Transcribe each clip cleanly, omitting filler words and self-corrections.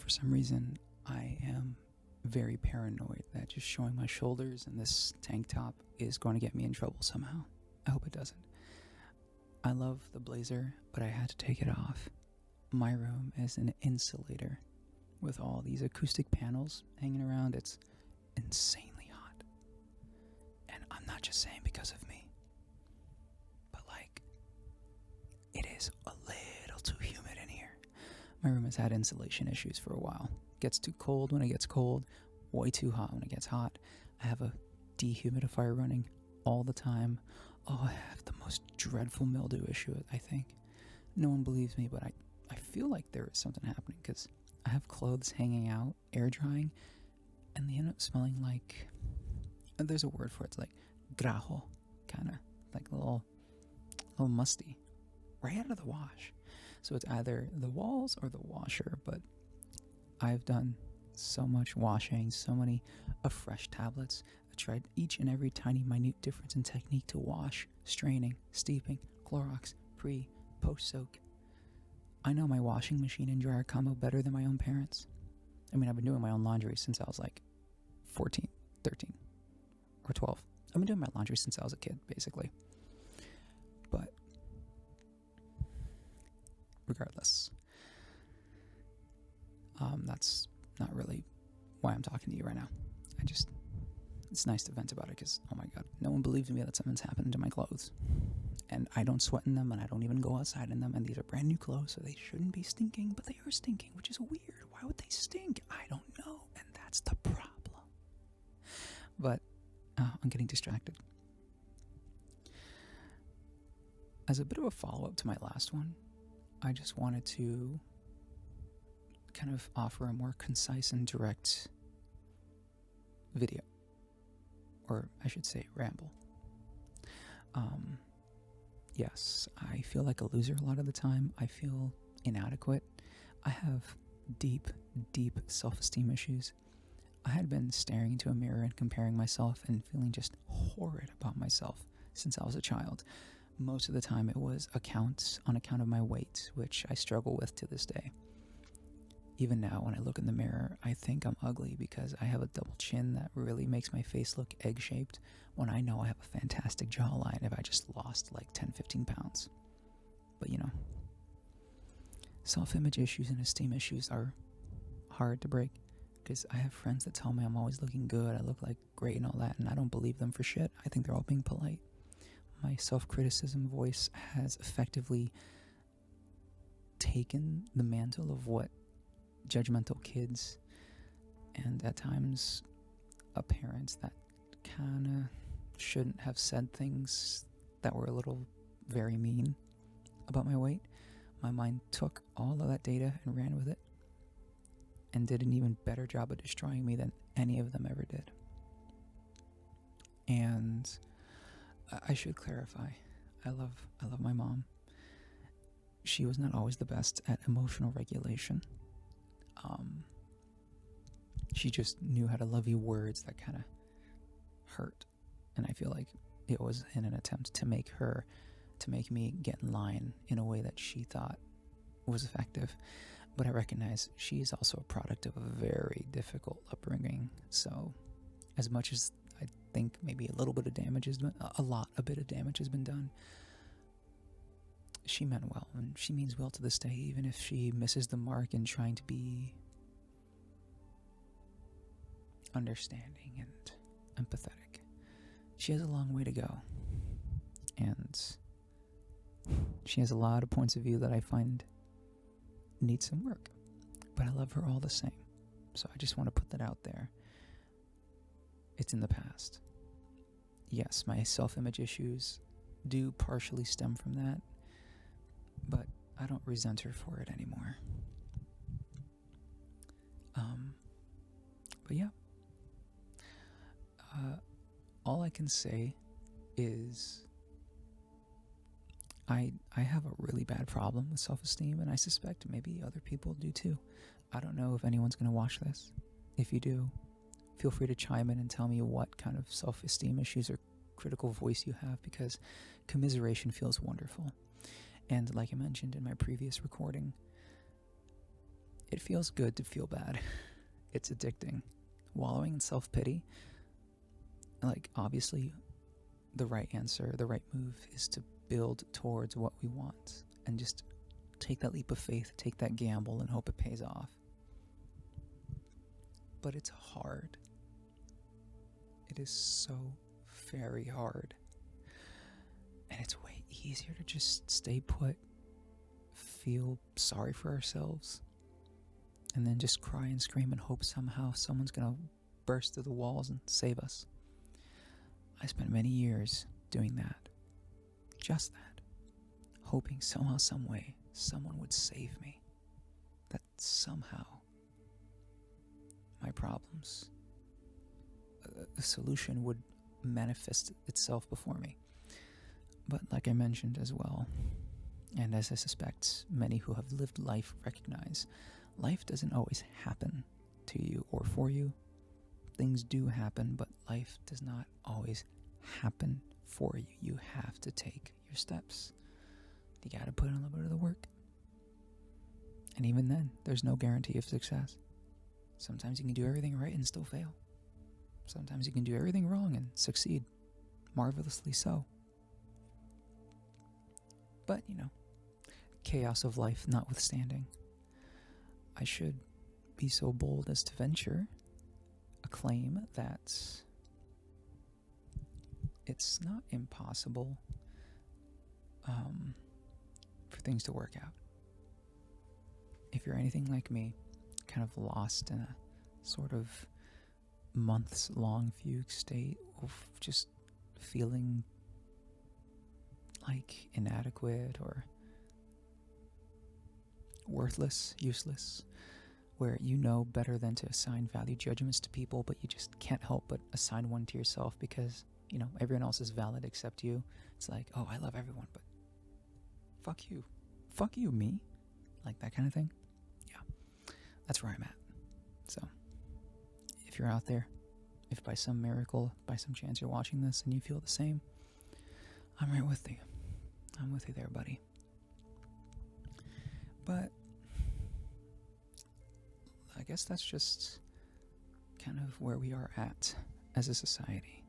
for some reason, I am very paranoid that just showing my shoulders in this tank top is going to get me in trouble somehow. I hope it doesn't. I love the blazer, but I had to take it off. My room is an insulator with all these acoustic panels hanging around. It's insanely hot. And I'm not just saying because of me, but like, it is a little too humid in here. My room has had insulation issues for a while. It gets too cold when it gets cold, way too hot when it gets hot. I have a dehumidifier running all the time. Oh, I have the most dreadful mildew issue, I think. No one believes me, but I feel like there is something happening because I have clothes hanging out, air drying, and they end up smelling like, there's a word for it, it's like grajo, kind of, like a little musty, right out of the wash. So it's either the walls or the washer, but I've done so much washing, so many fresh tablets. I tried each and every tiny minute difference in technique to wash, straining, steeping, Clorox, pre, post soak. I know my washing machine and dryer combo better than my own parents. I mean, I've been doing my own laundry since I was like 14, 13, or 12. I've been doing my laundry since I was a kid, basically. But regardless, that's not really why I'm talking to you right now. It's nice to vent about it because, oh my god, no one believes me that something's happened to my clothes. And I don't sweat in them, and I don't even go outside in them, and these are brand new clothes, so they shouldn't be stinking, but they are stinking, which is weird. Why would they stink? I don't know, and that's the problem. But I'm getting distracted. As a bit of a follow-up to my last one, I just wanted to kind of offer a more concise and direct video, or I should say ramble. Yes, I feel like a loser a lot of the time. I feel inadequate. I have deep self-esteem issues. I had been staring into a mirror and comparing myself and feeling just horrid about myself since I was a child. Most of the time it was on account of my weight, which I struggle with to this day. Even now, when I look in the mirror, I think I'm ugly because I have a double chin that really makes my face look egg-shaped when I know I have a fantastic jawline if I just lost like 10-15 pounds. But you know, self-image issues and esteem issues are hard to break because I have friends that tell me I'm always looking good, I look like great and all that, and I don't believe them for shit. I think they're all being polite. My self-criticism voice has effectively taken the mantle of what judgmental kids and at times parents that kind of shouldn't have said things that were a little very mean about my weight. My mind took all of that data and ran with it and did an even better job of destroying me than any of them ever did. And I should clarify, I love my mom. She was not always the best at emotional regulation. She just knew how to love you words that kind of hurt, and I feel like it was in an attempt to make me get in line in a way that she thought was effective. But I recognize she's also a product of a very difficult upbringing, so as much as I think maybe a bit of damage has been done, she meant well, and she means well to this day, even if she misses the mark in trying to be understanding and empathetic. She has a long way to go, and she has a lot of points of view that I find need some work, but I love her all the same. So I just want to put that out there. It's in the past. Yes, my self-image issues do partially stem from that, but I don't resent her for it anymore. But yeah. All I can say is I have a really bad problem with self-esteem, and I suspect maybe other people do too. I don't know if anyone's going to watch this. If you do, feel free to chime in and tell me what kind of self-esteem issues or critical voice you have, because commiseration feels wonderful. And like I mentioned in my previous recording, It feels good to feel bad. It's addicting. Wallowing in self-pity, like, obviously, the right answer, the right move is to build towards what we want and just take that leap of faith, take that gamble, and hope it pays off. But it's hard. It is so very hard. And it's way easier to just stay put, feel sorry for ourselves, and then just cry and scream and hope somehow someone's gonna burst through the walls and save us. I spent many years doing that. Just that. Hoping somehow, some way, someone would save me. That somehow my problems, a solution would manifest itself before me. But like I mentioned as well, and as I suspect many who have lived life recognize, life doesn't always happen to you or for you. Things do happen, but life does not always happen for you. You have to take your steps. You gotta put in a little bit of the work. And even then, there's no guarantee of success. Sometimes you can do everything right and still fail. Sometimes you can do everything wrong and succeed, marvelously so. But, chaos of life notwithstanding, I should be so bold as to venture a claim that it's not impossible for things to work out. If you're anything like me, kind of lost in a sort of months-long fugue state of just feeling like inadequate or worthless, useless, where you know better than to assign value judgments to people, but you just can't help but assign one to yourself because, everyone else is valid except you. It's like, oh, I love everyone, but fuck you. Fuck you, me. Like that kind of thing. Yeah, that's where I'm at. So, if you're out there, if by some miracle, by some chance you're watching this and you feel the same, I'm right with you. I'm with you there, buddy. But I guess that's just kind of where we are at as a society.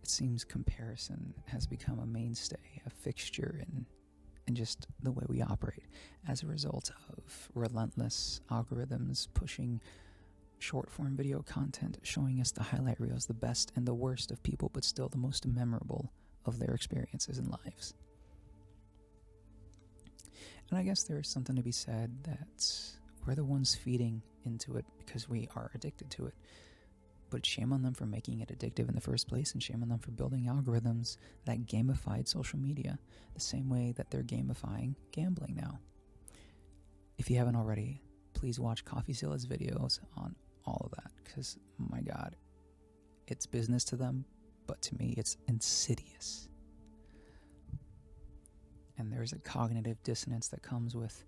It seems comparison has become a mainstay, a fixture in just the way we operate as a result of relentless algorithms pushing short-form video content, showing us the highlight reels, the best and the worst of people, but still the most memorable of their experiences and lives. And I guess there is something to be said that we're the ones feeding into it because we are addicted to it. But shame on them for making it addictive in the first place, and shame on them for building algorithms that gamified social media the same way that they're gamifying gambling now. If you haven't already, please watch CoffeeZilla's videos on all of that, because, my God, it's business to them, but to me, it's insidious. And there's a cognitive dissonance that comes with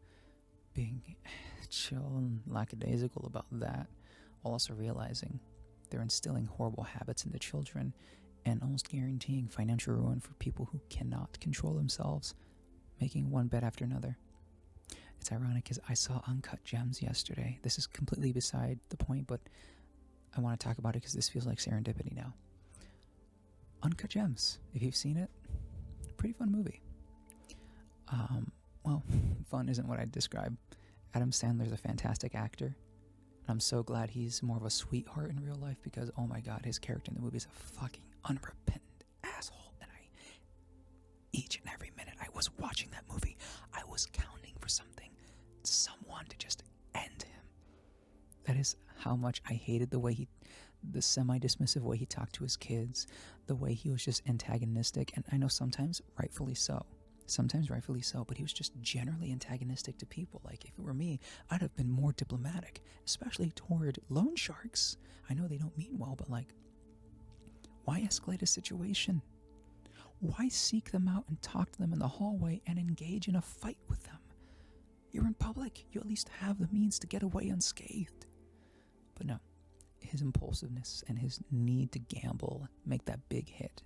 being chill and lackadaisical about that, while also realizing they're instilling horrible habits into children and almost guaranteeing financial ruin for people who cannot control themselves, making one bet after another. It's ironic because I saw Uncut Gems yesterday. This is completely beside the point, but I want to talk about it because this feels like serendipity now. Uncut Gems, if you've seen it, pretty fun movie. Well, fun isn't what I'd describe. Adam Sandler's a fantastic actor. I'm so glad he's more of a sweetheart in real life because, oh my God, his character in the movie is a fucking unrepentant asshole. And each and every minute I was watching that movie, I was counting for someone to just end him. That is how much I hated the semi-dismissive way he talked to his kids, the way he was just antagonistic, and I know sometimes rightfully so, but he was just generally antagonistic to people. Like, if it were me, I'd have been more diplomatic, especially toward loan sharks. I know they don't mean well, but why escalate a situation? Why seek them out and talk to them in the hallway and engage in a fight with them? You're in public. You at least have the means to get away unscathed. But no, his impulsiveness and his need to gamble, make that big hit,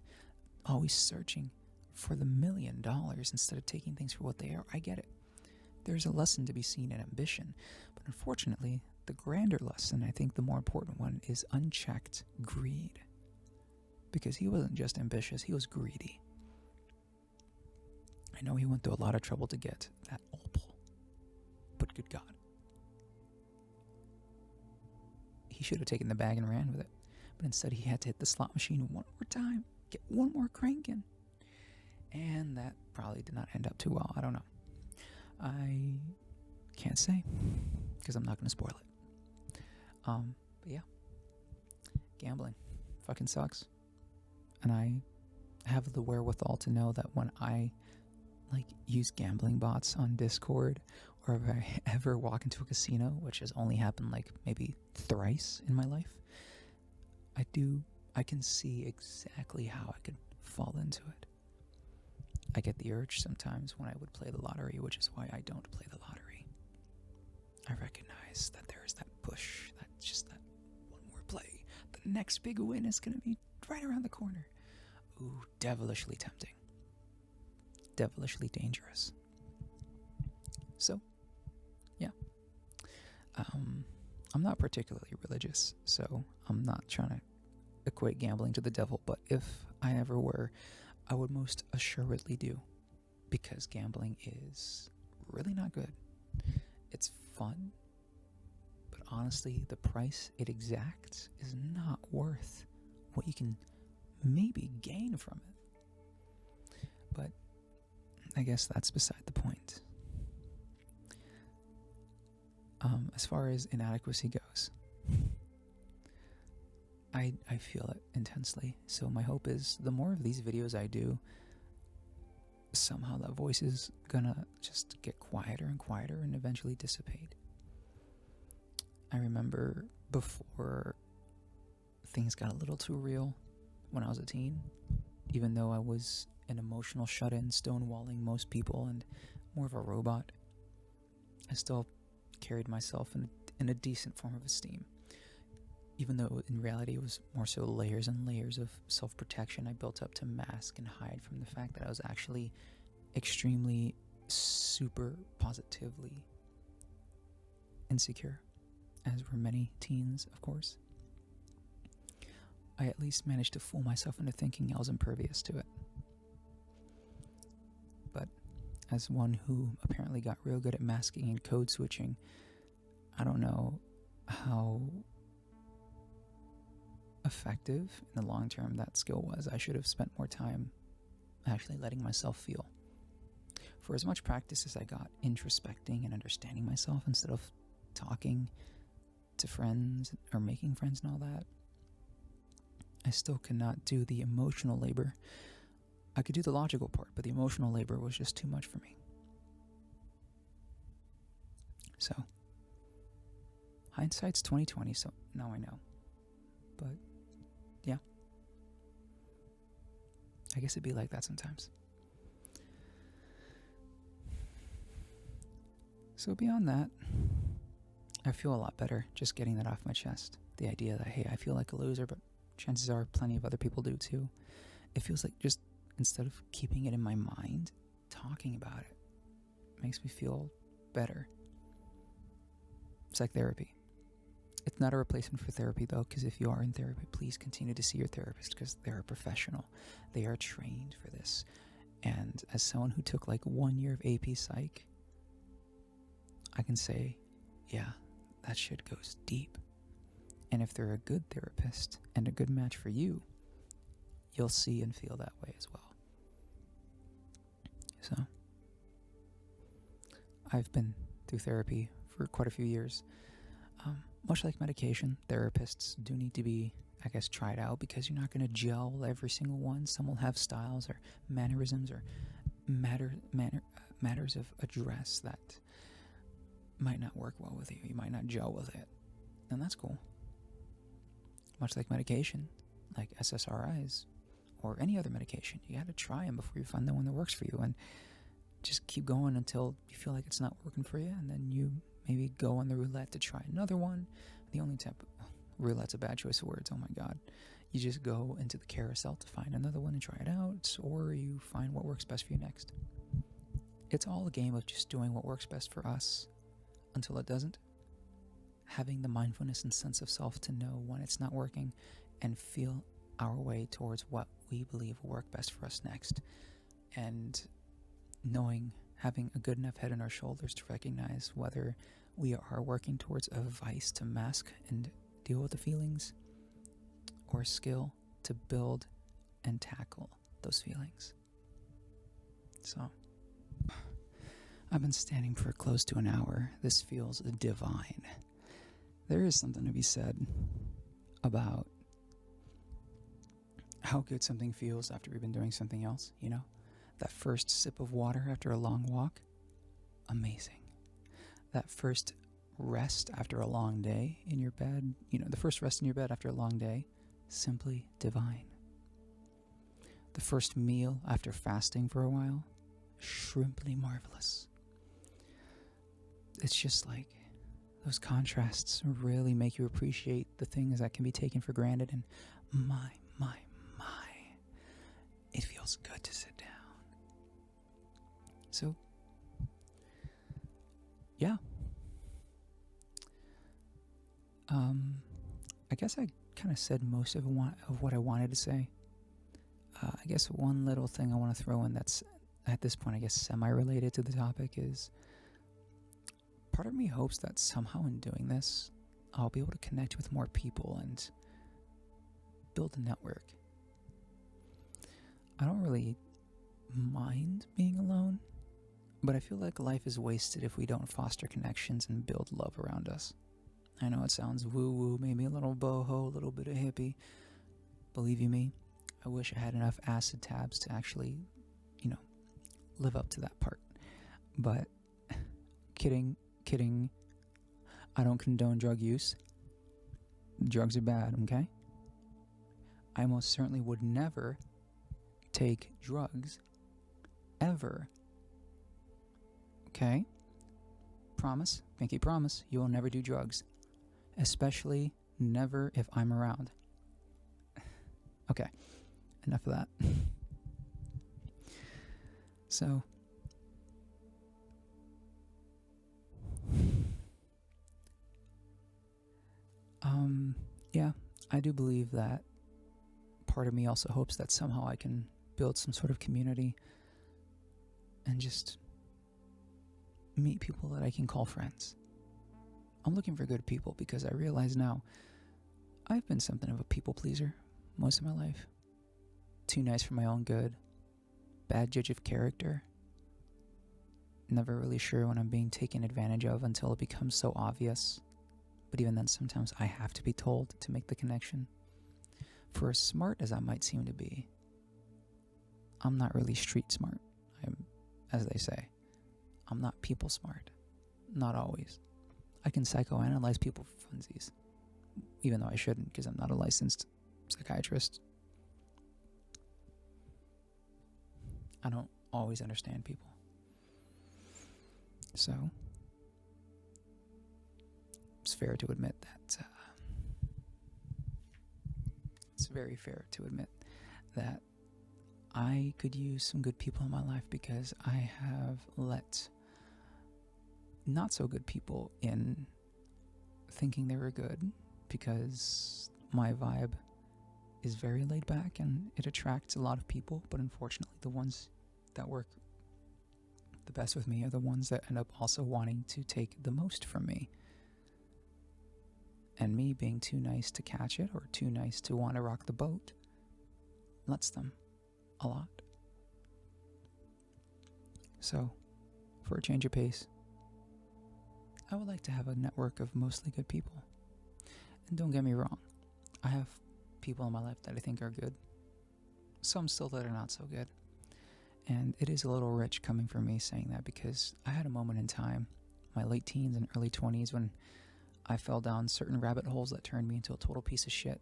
always searching for the $1 million instead of taking things for what they are. I get it. There's a lesson to be seen in ambition, but unfortunately, the grander lesson, I think the more important one, is unchecked greed. Because he wasn't just ambitious, he was greedy. I know he went through a lot of trouble to get that opal, but good God. He should have taken the bag and ran with it, but instead he had to hit the slot machine one more time, get one more crank in. And that probably did not end up too well. I don't know. I can't say, because I'm not going to spoil it. But yeah, gambling fucking sucks. And I have the wherewithal to know that when I use gambling bots on Discord, or if I ever walk into a casino, which has only happened maybe thrice in my life, I can see exactly how I could fall into it. I get the urge sometimes when I would play the lottery, which is why I don't play the lottery. I recognize that there is that push, that one more play. The next big win is going to be right around the corner. Ooh, devilishly tempting. Devilishly dangerous. So, yeah. I'm not particularly religious, so I'm not trying to equate gambling to the devil, but if I ever were, I would most assuredly do, because gambling is really not good. It's fun, but honestly, the price it exacts is not worth what you can maybe gain from it. But I guess that's beside the point. As far as inadequacy goes, I feel it intensely. So my hope is the more of these videos I do, somehow that voice is gonna just get quieter and quieter and eventually dissipate. I remember before things got a little too real when I was a teen, even though I was an emotional shut-in, stonewalling most people and more of a robot, I still carried myself in a decent form of esteem. Even though in reality it was more so layers and layers of self-protection I built up to mask and hide from the fact that I was actually extremely, super positively insecure, as were many teens, of course. I at least managed to fool myself into thinking I was impervious to it. But as one who apparently got real good at masking and code switching, I don't know how effective in the long term that skill was. I should have spent more time actually letting myself feel. For as much practice as I got introspecting and understanding myself instead of talking to friends or making friends and all that, I still could not do the emotional labor. I could do the logical part, but the emotional labor was just too much for me. So, hindsight's 20/20, so now I know. But, yeah. I guess it'd be like that sometimes. So beyond that, I feel a lot better just getting that off my chest. The idea that, hey, I feel like a loser, but chances are plenty of other people do too. It feels like just instead of keeping it in my mind, talking about it makes me feel better. It's like therapy. It's not a replacement for therapy though, because if you are in therapy, please continue to see your therapist because they're a professional. They are trained for this. And as someone who took 1 year of AP Psych, I can say, yeah, that shit goes deep. And if they're a good therapist and a good match for you, you'll see and feel that way as well. So, I've been through therapy for quite a few years. Much like medication, therapists do need to be, I guess, tried out because you're not going to gel every single one. Some will have styles or mannerisms or matters of address that might not work well with you. You might not gel with it. And that's cool. Much like medication, like SSRIs or any other medication, you got to try them before you find the one that works for you. And just keep going until you feel like it's not working for you. And then you maybe go on the roulette to try another one. The only type of roulette's a bad choice of words. Oh my God. You just go into the carousel to find another one and try it out, or you find what works best for you next. It's all a game of just doing what works best for us until it doesn't. Having the mindfulness and sense of self to know when it's not working and feel our way towards what we believe will work best for us next. And knowing, having a good enough head on our shoulders to recognize whether we are working towards a vice to mask and deal with the feelings, or a skill to build and tackle those feelings. So, I've been standing for close to an hour. This feels divine. There is something to be said about how good something feels after we've been doing something else, you know? That first sip of water after a long walk, amazing. That first rest after a long day in your bed, the first rest in your bed after a long day, simply divine. The first meal after fasting for a while, shrimply marvelous. It's just like those contrasts really make you appreciate the things that can be taken for granted, and my, it feels good to sit down. So, yeah. I guess I kind of said most of what I wanted to say. I guess one little thing I want to throw in that's, at this point, I guess semi-related to the topic is, part of me hopes that somehow in doing this, I'll be able to connect with more people and build a network. I don't really mind being alone, but I feel like life is wasted if we don't foster connections and build love around us. I know it sounds woo-woo, maybe a little boho, a little bit of hippie. Believe you me, I wish I had enough acid tabs to actually, live up to that part. But, kidding, I don't condone drug use. Drugs are bad, okay? I most certainly would never take drugs, ever. Okay? Promise, pinky promise, you will never do drugs. Especially never if I'm around. Okay, enough of that. So, yeah, I do believe that part of me also hopes that somehow I can build some sort of community and just meet people that I can call friends. I'm looking for good people because I realize now I've been something of a people pleaser most of my life. Too nice for my own good. Bad judge of character. Never really sure when I'm being taken advantage of until it becomes so obvious. But even then, sometimes I have to be told to make the connection. For as smart as I might seem to be, I'm not really street smart. As they say, I'm not people smart. Not always. I can psychoanalyze people for funsies, even though I shouldn't because I'm not a licensed psychiatrist. I don't always understand people. So, it's fair to admit that it's very fair to admit that I could use some good people in my life because I have let not so good people in thinking they were good because my vibe is very laid back and it attracts a lot of people, but unfortunately the ones that work the best with me are the ones that end up also wanting to take the most from me. And me being too nice to catch it or too nice to want to rock the boat lets them a lot. So, for a change of pace, I would like to have a network of mostly good people. And don't get me wrong, I have people in my life that I think are good. Some still that are not so good. And it is a little rich coming from me saying that because I had a moment in time, my late teens and early 20s, when I fell down certain rabbit holes that turned me into a total piece of shit.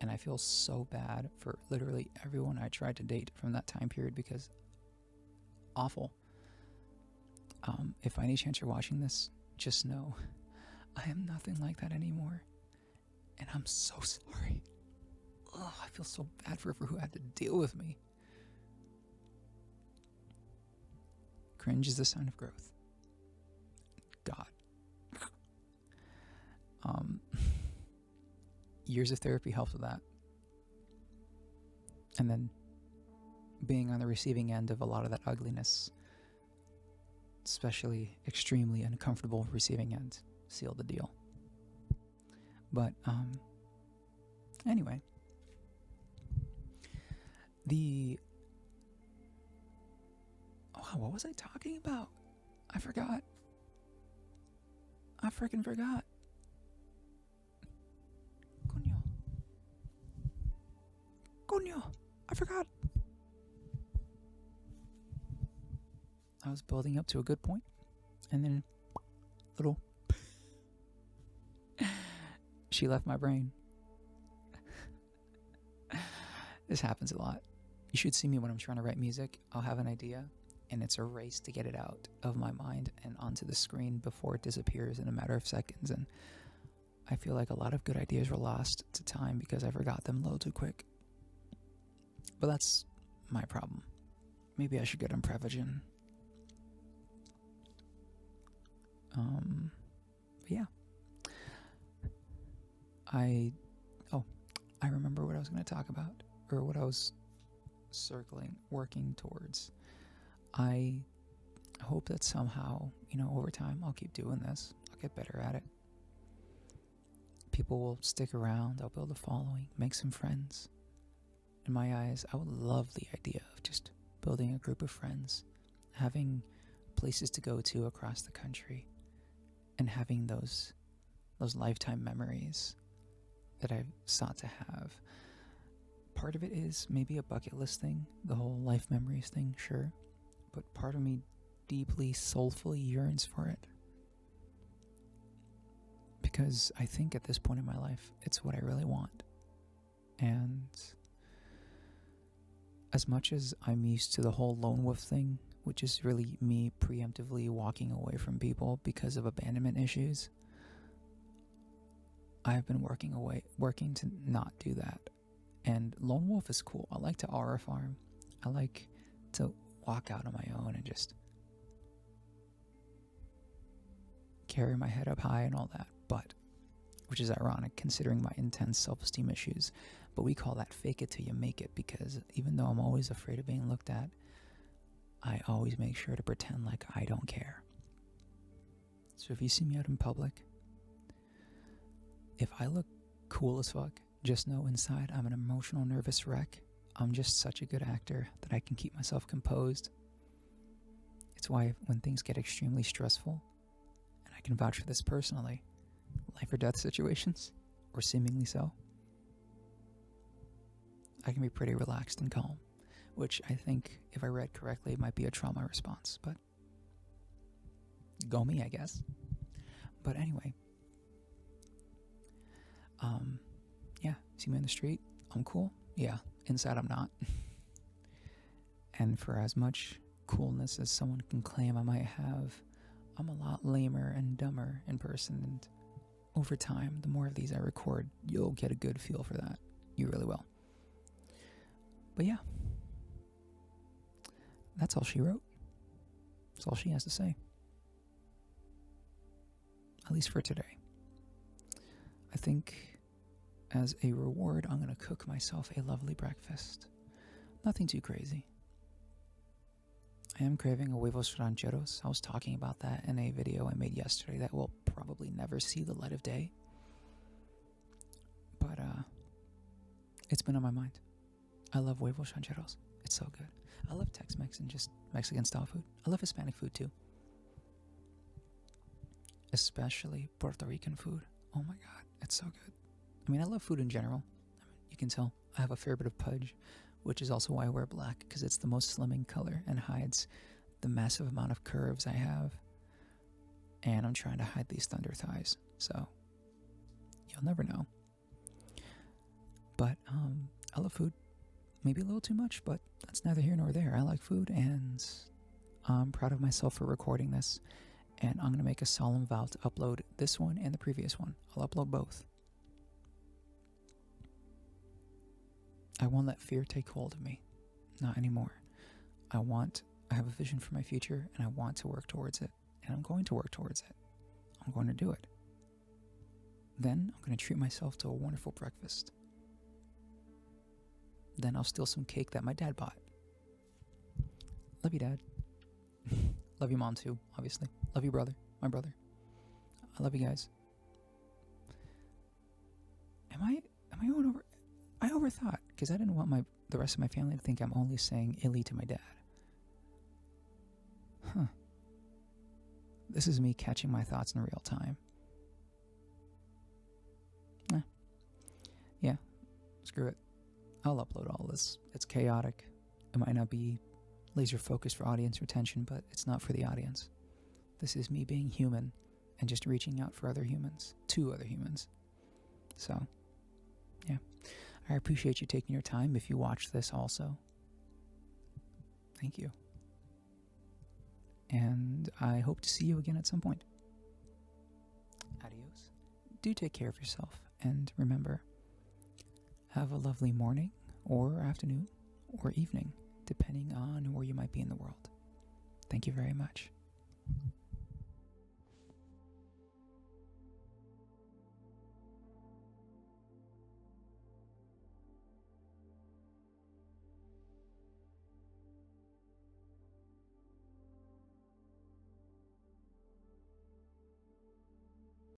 And I feel so bad for literally everyone I tried to date from that time period because awful. If by any chance you're watching this, just know I am nothing like that anymore. And I'm so sorry. Ugh, I feel so bad for who had to deal with me. Cringe is the sign of growth. God. Years of therapy helps with that. And then being on the receiving end of a lot of that ugliness, especially extremely uncomfortable receiving end, sealed the deal. But anyway, what was I talking about? I forgot. I freaking forgot. Coño, I forgot. I was building up to a good point, and then little she left my brain. This happens a lot. You should see me when I'm trying to write music. I'll have an idea, and it's a race to get it out of my mind and onto the screen before it disappears in a matter of seconds. And I feel like a lot of good ideas were lost to time because I forgot them a little too quick. But that's my problem. Maybe I should get on Prevagen. Yeah. I remember what I was going to talk about, or what I was working towards. I hope that somehow, over time, I'll keep doing this. I'll get better at it. People will stick around. I'll build a following, make some friends. In my eyes, I would love the idea of just building a group of friends, having places to go to across the country, and having those lifetime memories that I've sought to have. Part of it is maybe a bucket list thing, the whole life memories thing, sure. But part of me deeply, soulfully yearns for it. Because I think at this point in my life, it's what I really want. And as much as I'm used to the whole lone wolf thing, which is really me preemptively walking away from people because of abandonment issues, I've been working to not do that. And lone wolf is cool. I like to aura farm. I like to walk out on my own and just carry my head up high and all that. But, which is ironic considering my intense self-esteem issues. But we call that fake it till you make it, because even though I'm always afraid of being looked at, I always make sure to pretend like I don't care. So if you see me out in public, if I look cool as fuck, just know inside I'm an emotional, nervous wreck. I'm just such a good actor that I can keep myself composed. It's why when things get extremely stressful, and I can vouch for this personally, life or death situations, or seemingly so, I can be pretty relaxed and calm, which I think, if I read correctly, might be a trauma response, but go me, I guess. But anyway, yeah, see me on the street, I'm cool. Yeah, inside I'm not. And for as much coolness as someone can claim I might have, I'm a lot lamer and dumber in person, and over time, the more of these I record, you'll get a good feel for that. You really will. But yeah, that's all she wrote. That's all she has to say. At least for today. I think as a reward, I'm going to cook myself a lovely breakfast. Nothing too crazy. I am craving a huevos rancheros. I was talking about that in a video I made yesterday that will probably never see the light of day. But it's been on my mind. I love huevos rancheros. It's so good. I love Tex-Mex and just Mexican style food. I love Hispanic food too. Especially Puerto Rican food. Oh my god, it's so good. I mean, I love food in general. You can tell I have a fair bit of pudge, which is also why I wear black, because it's the most slimming color and hides the massive amount of curves I have. And I'm trying to hide these thunder thighs, so you'll never know. But I love food. Maybe a little too much, but that's neither here nor there. I like food, and I'm proud of myself for recording this. And I'm going to make a solemn vow to upload this one and the previous one. I'll upload both. I won't let fear take hold of me. Not anymore. I want I have a vision for my future, and I want to work towards it, and I'm going to work towards it. I'm going to do it. Then I'm going to treat myself to a wonderful breakfast. Then I'll steal some cake that my dad bought. Love you, Dad. Love you, Mom, too, obviously. Love you, brother. My brother. I love you guys. Am I going over? I overthought, because I didn't want the rest of my family to think I'm only saying illy to my dad. Huh. This is me catching my thoughts in real time. Yeah, screw it. I'll upload all this. It's chaotic. It might not be laser focused for audience retention, but it's not for the audience. This is me being human and just reaching out for other humans, to other humans. So, yeah. I appreciate you taking your time if you watch this also. Thank you. And I hope to see you again at some point. Adios. Do take care of yourself, and remember, have a lovely morning, or afternoon, or evening, depending on where you might be in the world. Thank you very much.